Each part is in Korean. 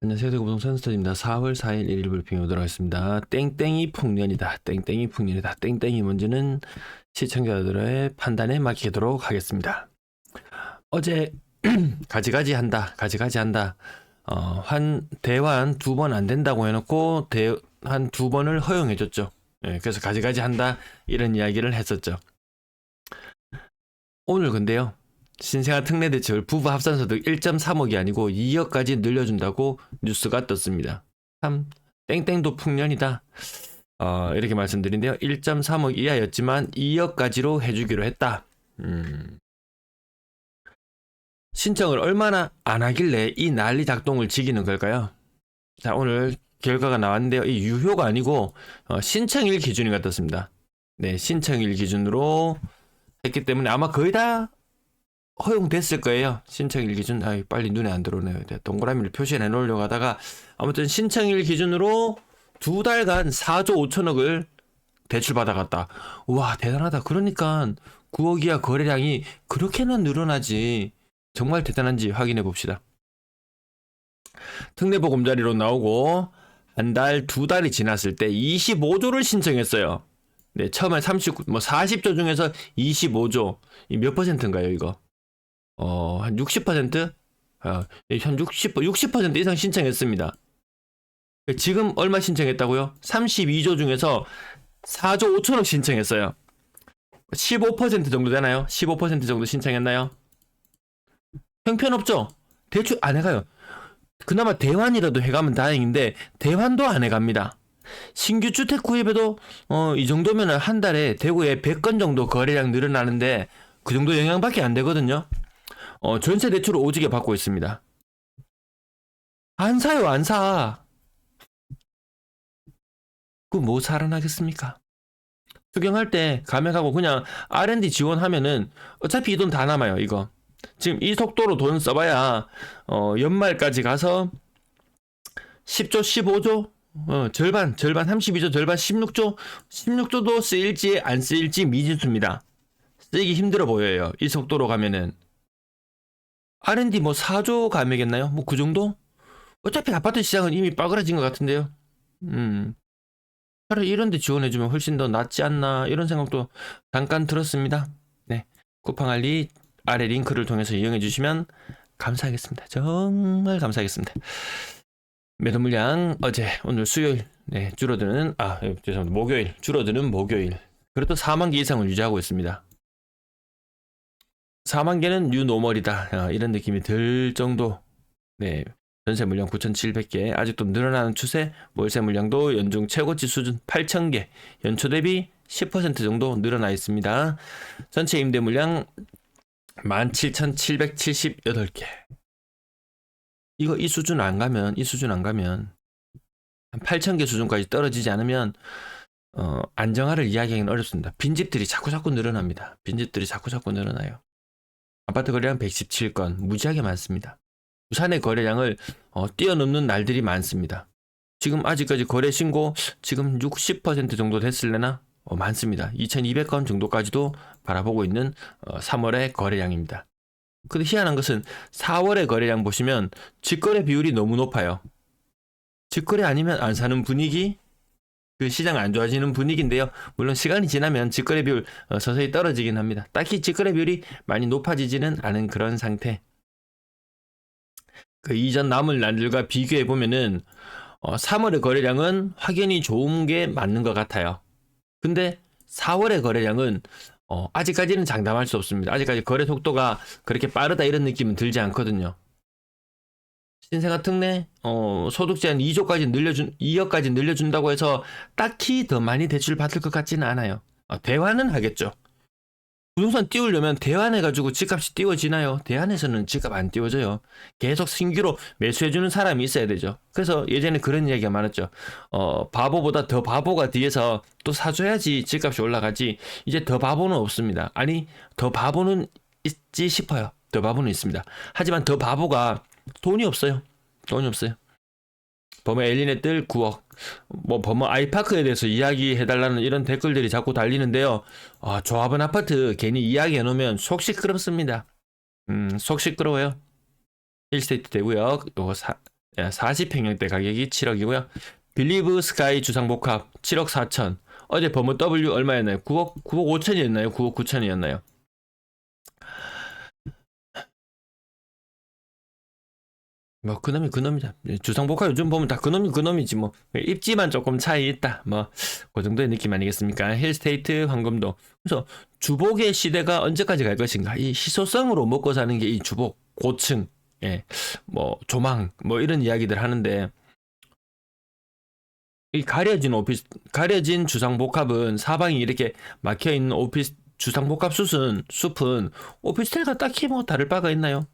안녕하세요. 대구부동산 스터디입니다. 4월 4일 1일 브리핑 오도록 하겠습니다. 땡땡이 풍년이다. 땡땡이 풍년이다. 땡땡이 뭔지는 시청자들의 판단에 맡기도록 하겠습니다. 어제 가지가지 한다. 대환 2번 안 된다고 해놓고 대환 2번을 허용해줬죠. 그래서 가지가지 한다 이런 이야기를 했었죠. 오늘 근데요. 신생아 특례대출 부부 합산소득 1.3억이 아니고 2억까지 늘려준다고 뉴스가 떴습니다. 참 땡땡도 풍년이다. 이렇게 말씀드린데요. 1.3억 이하였지만 2억까지로 해주기로 했다. 신청을 얼마나 안 하길래 이 난리 작동을 지기는 걸까요? 자, 오늘 결과가 나왔는데요. 이 유효가 아니고 신청일 기준이 같았습니다. 네, 신청일 기준으로 했기 때문에 아마 거의 다 허용됐을 거예요. 신청일 기준. 빨리 눈에 안 들어오네요. 동그라미를 표시해 놓으려고 하다가 아무튼 신청일 기준으로 2달간 4조 5천억을 대출 받아갔다. 우와, 대단하다. 그러니까 9억 이하 거래량이 그렇게나 늘어나지. 정말 대단한지 확인해 봅시다. 특례보금자리로 나오고 한 달, 2달이 지났을 때 25조를 신청했어요. 네, 처음에 40조 중에서 25조. 몇 퍼센트인가요, 이거? 한 60%? 한 60% 이상 신청했습니다. 지금 얼마 신청했다고요? 32조 중에서 4조 5천억 신청했어요. 15% 정도 되나요? 15% 정도 신청했나요? 형편없죠? 대출 안 해가요. 그나마 대환이라도 해가면 다행인데 대환도 안 해갑니다. 신규 주택 구입에도 이 정도면 한 달에 대구에 100건 정도 거래량 늘어나는데 그 정도 영향밖에 안 되거든요. 전세 대출을 오지게 받고 있습니다. 안 사요, 안 사. 그 뭐 살아나겠습니까? 수경할 때 감액하고 그냥 R&D 지원하면은 어차피 이 돈 다 남아요, 이거. 지금 이 속도로 돈 써봐야 연말까지 가서 10조, 15조, 절반 32조, 절반 16조도 쓰일지 안 쓰일지 미지수입니다. 쓰기 힘들어 보여요. 이 속도로 가면은. R&D 뭐 4조 감액했나요? 뭐 그 정도? 어차피 아파트 시장은 이미 빠그라진 것 같은데요. 차라리 이런 데 지원해주면 훨씬 더 낫지 않나 이런 생각도 잠깐 들었습니다. 네, 쿠팡알리 아래 링크를 통해서 이용해 주시면 감사하겠습니다. 정말 감사하겠습니다. 매도 물량 오늘 수요일 줄어드는 죄송합니다. 목요일 줄어드는 목요일 그래도 4만 개 이상을 유지하고 있습니다. 4만 개는 뉴노멀이다 이런 느낌이 들 정도. 네, 전세 물량 9,700개 아직도 늘어나는 추세. 월세 물량도 연중 최고치 수준 8,000개 연초 대비 10% 정도 늘어나 있습니다. 전체 임대 물량 17,778개. 이 수준 안 가면 한 8,000개 수준까지 떨어지지 않으면 안정화를 이야기하기는 어렵습니다. 빈집들이 자꾸 늘어납니다. 빈집들이 자꾸 늘어나요. 아파트 거래량 117건 무지하게 많습니다. 부산의 거래량을 뛰어넘는 날들이 많습니다. 지금 아직까지 거래 신고 지금 60% 정도 됐을래나 많습니다. 2200건 정도까지도 바라보고 있는 3월의 거래량입니다. 근데 희한한 것은 4월의 거래량 보시면 직거래 비율이 너무 높아요. 직거래 아니면 안 사는 분위기, 그 시장 안 좋아지는 분위기인데요. 물론 시간이 지나면 직거래 비율 서서히 떨어지긴 합니다. 딱히 직거래 비율이 많이 높아지지는 않은 그런 상태. 그 이전 남은 날들과 비교해 보면은 3월의 거래량은 확연히 좋은 게 맞는 것 같아요. 근데 4월의 거래량은 아직까지는 장담할 수 없습니다. 아직까지 거래 속도가 그렇게 빠르다 이런 느낌은 들지 않거든요. 신생아 특례 소득 제한 2억까지 늘려준다고 해서 딱히 더 많이 대출 받을 것 같지는 않아요. 대환은 하겠죠. 부동산 띄우려면 대환해가지고 집값이 띄워지나요? 대환에서는 집값 안 띄워져요. 계속 신규로 매수해주는 사람이 있어야 되죠. 그래서 예전에 그런 이야기가 많았죠. 바보보다 더 바보가 뒤에서 또 사줘야지 집값이 올라가지. 이제 더 바보는 없습니다. 아니, 더 바보는 있지 싶어요. 더 바보는 있습니다. 하지만 더 바보가 돈이 없어요. 범어 엘리넷들 9억. 범어 아이파크에 대해서 이야기해달라는 이런 댓글들이 자꾸 달리는데요. 조합원 아파트 괜히 이야기해놓으면 속 시끄럽습니다. 속 시끄러워요. 1스테이트 되고요. 요거 40평형대 가격이 7억이고요. 빌리브 스카이 주상복합 7억 4천. 어제 범은 W 얼마였나요? 9억 5천이었나요? 9억 9천이었나요? 뭐 그놈이 그놈이다. 주상복합 요즘 보면 다 그놈이 그놈이지 뭐. 입지만 조금 차이 있다. 뭐 그 정도의 느낌 아니겠습니까? 힐스테이트 황금도. 그래서 주복의 시대가 언제까지 갈 것인가? 이 희소성으로 먹고 사는 게 이 주복 고층, 뭐 조망 뭐 이런 이야기들 하는데 이 가려진 주상복합은 사방이 이렇게 막혀 있는 오피스 주상복합 숲은 오피스텔과 딱히 뭐 다를 바가 있나요?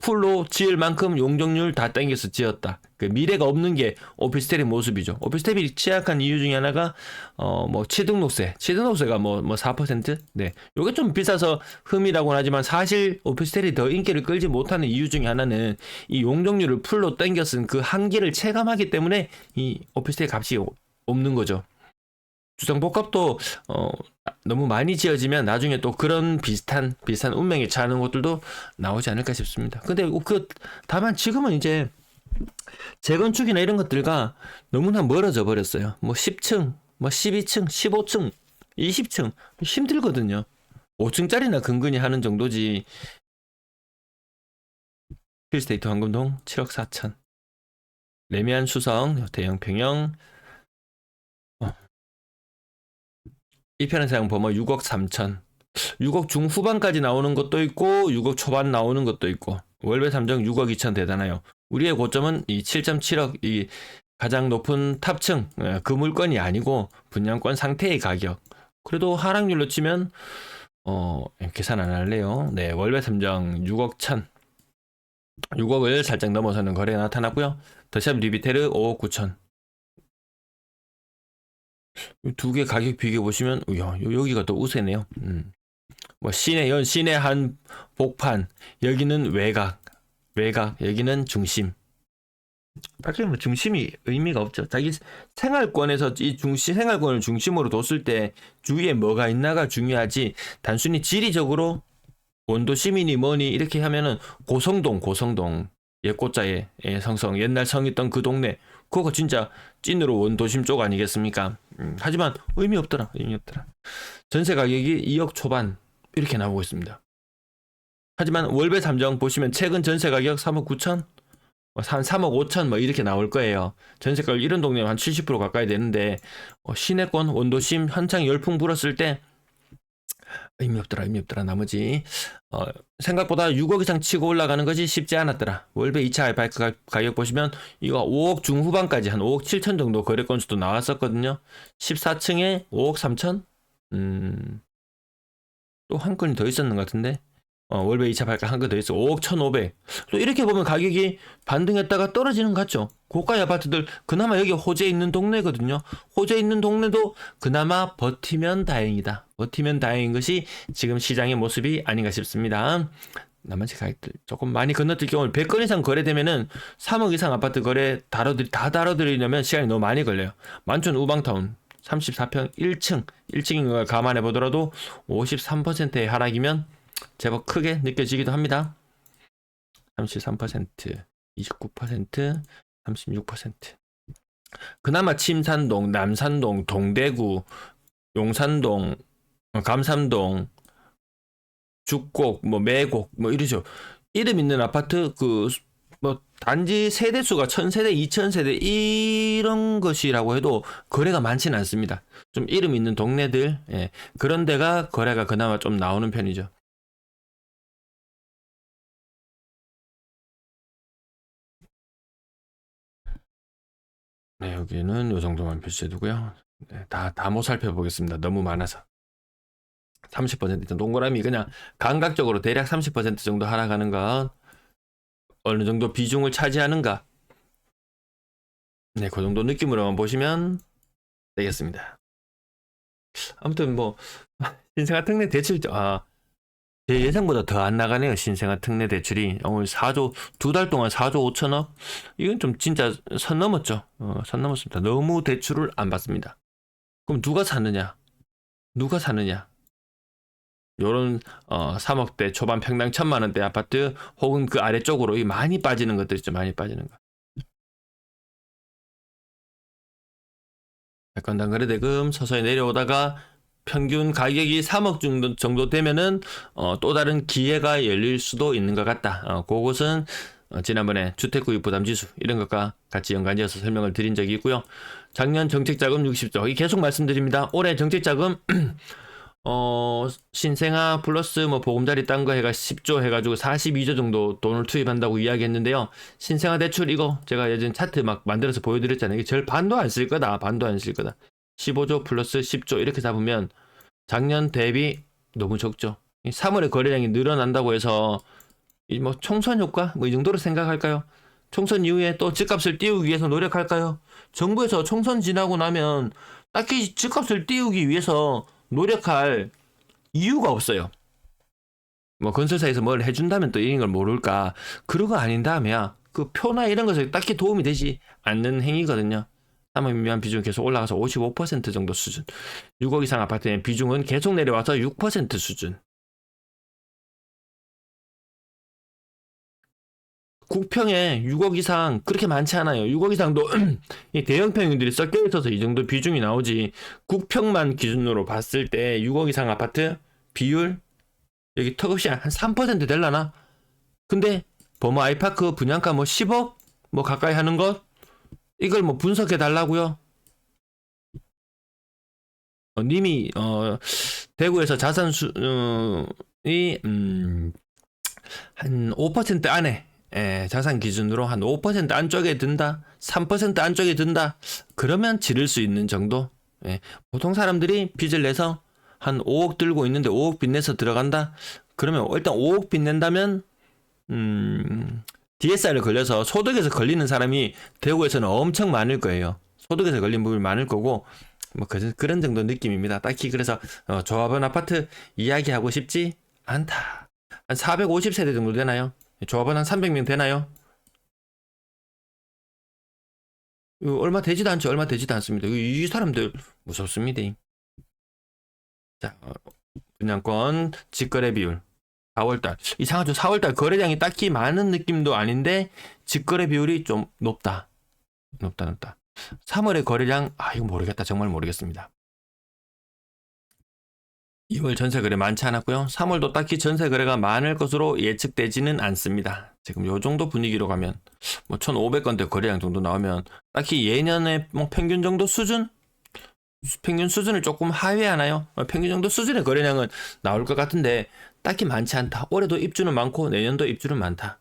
풀로 지을 만큼 용적률 다 땡겨서 지었다. 그 미래가 없는 게 오피스텔의 모습이죠. 오피스텔이 취약한 이유 중에 하나가 뭐 취등록세가 뭐 4%? 네. 요게 좀 비싸서 흠이라고는 하지만 사실 오피스텔이 더 인기를 끌지 못하는 이유 중에 하나는 이 용적률을 풀로 땡겨 쓴 그 한계를 체감하기 때문에 이 오피스텔 값이 없는 거죠. 주상복합도 너무 많이 지어지면 나중에 또 그런 비슷한 운명에 처하는 것들도 나오지 않을까 싶습니다. 근데 다만 지금은 이제 재건축이나 이런 것들과 너무나 멀어져 버렸어요. 뭐 10층, 뭐 12층, 15층, 20층 힘들거든요. 5층짜리나 근근히 하는 정도지. 힐스테이트 황금동 7억 4천. 레미안 수성 대형 평형 1편의 사용 범어 6억 3천. 6억 중후반까지 나오는 것도 있고 6억 초반 나오는 것도 있고 월배 3정 6억 2천 대단해요. 우리의 고점은 이 7.7억 이 가장 높은 탑층 그 물건이 아니고 분양권 상태의 가격. 그래도 하락률로 치면 계산 안 할래요. 네, 월배 3정 6억 천. 6억을 살짝 넘어서는 거래 나타났고요. 더샵 리비테르 5억 9천. 두 개 가격 비교해 보시면 여기가 더 우세네요. 뭐 시내 한 복판, 여기는 외곽, 여기는 중심. 딱히 뭐 중심이 의미가 없죠. 자기 생활권에서 생활권을 중심으로 뒀을 때 주위에 뭐가 있나가 중요하지. 단순히 지리적으로 원도심이니 뭐니 이렇게 하면은 고성동 옛고자의 성성 옛날 성 있던 그 동네 그거 진짜 찐으로 원도심 쪽 아니겠습니까? 하지만 의미 없더라. 전세 가격이 2억 초반 이렇게 나오고 있습니다. 하지만 월배 3정 보시면 최근 전세 가격 3억 9천, 한 3억 5천 뭐 이렇게 나올 거예요. 전세가율 이런 동네는 한 70% 가까이 되는데 시내권 원도심 한창 열풍 불었을 때 의미 없더라. 나머지 생각보다 6억 이상 치고 올라가는 것이 쉽지 않았더라. 월배 2차 알파이크 가격 보시면 이거 5억 중후반까지 한 5억 7천 정도 거래 건수도 나왔었거든요. 14층에 5억 3천? 또 한 건이 더 있었는 것 같은데 월배 2차 발가 한 건 더 있어. 5억 1,500. 또 이렇게 보면 가격이 반등했다가 떨어지는 것 같죠. 고가의 아파트들 그나마 여기 호재 있는 동네거든요. 호재 있는 동네도 그나마 버티면 다행이다. 버티면 다행인 것이 지금 시장의 모습이 아닌가 싶습니다. 나머지 가격들 조금 많이 건너뛸 경우 100건 이상 거래되면은 3억 이상 아파트 거래 다 다뤄드리려면 시간이 너무 많이 걸려요. 만촌 우방타운 34평 1층인 걸 감안해 보더라도 53%의 하락이면 제법 크게 느껴지기도 합니다. 33%, 29%, 36%. 그나마 침산동, 남산동, 동대구, 용산동, 감삼동, 죽곡, 뭐 매곡, 뭐 이러죠. 이름 있는 아파트 뭐 단지 세대수가 1000세대, 2000세대 이런 것이라고 해도 거래가 많지는 않습니다. 좀 이름 있는 동네들 그런 데가 거래가 그나마 좀 나오는 편이죠. 네, 여기는 요 정도만 표시해두고요. 네, 다 못 살펴보겠습니다. 너무 많아서. 30% 동그라미 그냥 감각적으로 대략 30% 정도 하락하는 건 어느 정도 비중을 차지하는가. 네, 그 정도 느낌으로만 보시면 되겠습니다. 아무튼 뭐 신생아 특례 대출 제 예상보다 더 안 나가네요. 신생아 특례 대출이 오늘 4조 2달 동안 4조 5천억. 이건 좀 진짜 선 넘었죠. 선 넘었습니다. 너무 대출을 안 받습니다. 그럼 누가 사느냐? 요런 3억대 초반 평당 1,000만원대 아파트 혹은 그 아래쪽으로 많이 빠지는 것들 있죠. 많이 빠지는 거. 채권당 거래대금 서서히 내려오다가 평균 가격이 3억 정도 되면은 또 다른 기회가 열릴 수도 있는 것 같다. 그것은 지난번에 주택구입 부담지수 이런 것과 같이 연관지어서 설명을 드린 적이 있고요. 작년 정책자금 60조 계속 말씀드립니다. 올해 정책자금 신생아 플러스 뭐 보금자리 딴 거 해가 10조 해가지고 42조 정도 돈을 투입한다고 이야기했는데요. 신생아 대출 이거 제가 예전 차트 막 만들어서 보여드렸잖아요. 이게 절 반도 안 쓸 거다. 반도 안 쓸 거다. 15조 플러스 10조 이렇게 잡으면 작년 대비 너무 적죠. 3월에 거래량이 늘어난다고 해서 뭐 총선 효과 뭐 이 정도로 생각할까요? 총선 이후에 또 집값을 띄우기 위해서 노력할까요? 정부에서 총선 지나고 나면 딱히 집값을 띄우기 위해서 노력할 이유가 없어요. 뭐 건설사에서 뭘 해준다면 또 이런 걸 모를까? 그런 거 아닌다면 그 표나 이런 것에 딱히 도움이 되지 않는 행위거든요. 3억 미만 비중 계속 올라가서 55% 정도 수준. 6억 이상 아파트의 비중은 계속 내려와서 6% 수준. 국평에 6억 이상 그렇게 많지 않아요. 6억 이상도 이 대형 평형들이 섞여 있어서 이 정도 비중이 나오지. 국평만 기준으로 봤을 때 6억 이상 아파트 비율 여기 턱없이 한 3% 될라나? 근데 버머 아이파크 분양가 뭐 10억 뭐 가까이 하는 것 이걸 뭐 분석해 달라고요? 님이 대구에서 자산 수이 한 5% 안에 자산 기준으로 한 5% 안쪽에 든다, 3% 안쪽에 든다. 그러면 지를 수 있는 정도. 보통 사람들이 빚을 내서 한 5억 들고 있는데 5억 빚내서 들어간다. 그러면 일단 5억 빚낸다면 DSR을 걸려서 소득에서 걸리는 사람이 대구에서는 엄청 많을 거예요. 소득에서 걸린 부분이 많을 거고 뭐 그런 정도 느낌입니다. 딱히 그래서 조합원 아파트 이야기하고 싶지 않다. 한 450세대 정도 되나요? 조합원 한 300명 되나요? 얼마 되지도 않죠. 얼마 되지도 않습니다. 이 사람들 무섭습니다. 자, 분양권 직거래 비율 4월달 이상하죠. 4월달 거래량이 딱히 많은 느낌도 아닌데 직거래 비율이 좀 높다. 3월의 거래량 이거 모르겠다. 정말 모르겠습니다. 2월 전세 거래 많지 않았고요. 3월도 딱히 전세 거래가 많을 것으로 예측되지는 않습니다. 지금 요 정도 분위기로 가면 뭐 1,500건대 거래량 정도 나오면 딱히 예년의 뭐 평균 정도 수준? 평균 수준을 조금 하회하나요? 평균 정도 수준의 거래량은 나올 것 같은데 딱히 많지 않다. 올해도 입주는 많고 내년도 입주는 많다.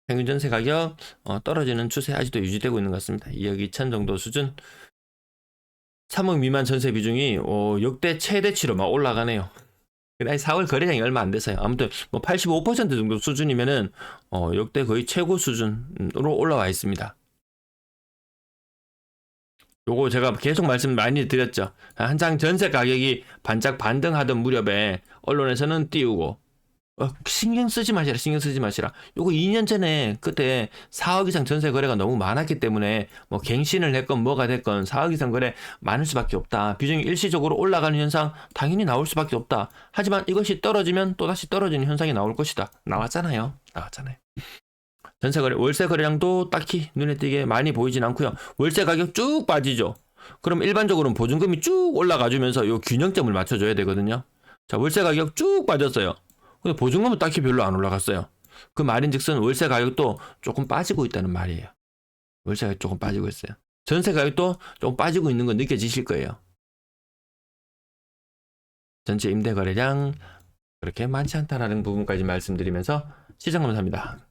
평균 전세 가격 떨어지는 추세 아직도 유지되고 있는 것 같습니다. 2억 2천 정도 수준. 3억 미만 전세 비중이 역대 최대치로 막 올라가네요. 4월 거래량이 얼마 안 돼서요. 아무튼 뭐 85% 정도 수준이면은 역대 거의 최고 수준으로 올라와 있습니다. 요거 제가 계속 말씀 많이 드렸죠. 한창 전세 가격이 반짝 반등하던 무렵에 언론에서는 띄우고 신경 쓰지 마시라. 요거 2년 전에 그때 4억 이상 전세 거래가 너무 많았기 때문에 뭐 갱신을 했건 뭐가 됐건 4억 이상 거래 많을 수밖에 없다. 비중이 일시적으로 올라가는 현상 당연히 나올 수밖에 없다. 하지만 이것이 떨어지면 또다시 떨어지는 현상이 나올 것이다. 나왔잖아요. 전세 거래, 월세 거래량도 딱히 눈에 띄게 많이 보이진 않고요. 월세 가격 쭉 빠지죠. 그럼 일반적으로는 보증금이 쭉 올라가주면서 요 균형점을 맞춰줘야 되거든요. 자, 월세 가격 쭉 빠졌어요. 근데 보증금은 딱히 별로 안 올라갔어요. 그 말인즉슨 월세 가격도 조금 빠지고 있다는 말이에요. 월세 가격 조금 빠지고 있어요. 전세 가격도 조금 빠지고 있는 건 느껴지실 거예요. 전체 임대 거래량 그렇게 많지 않다라는 부분까지 말씀드리면서 시장 감사합니다.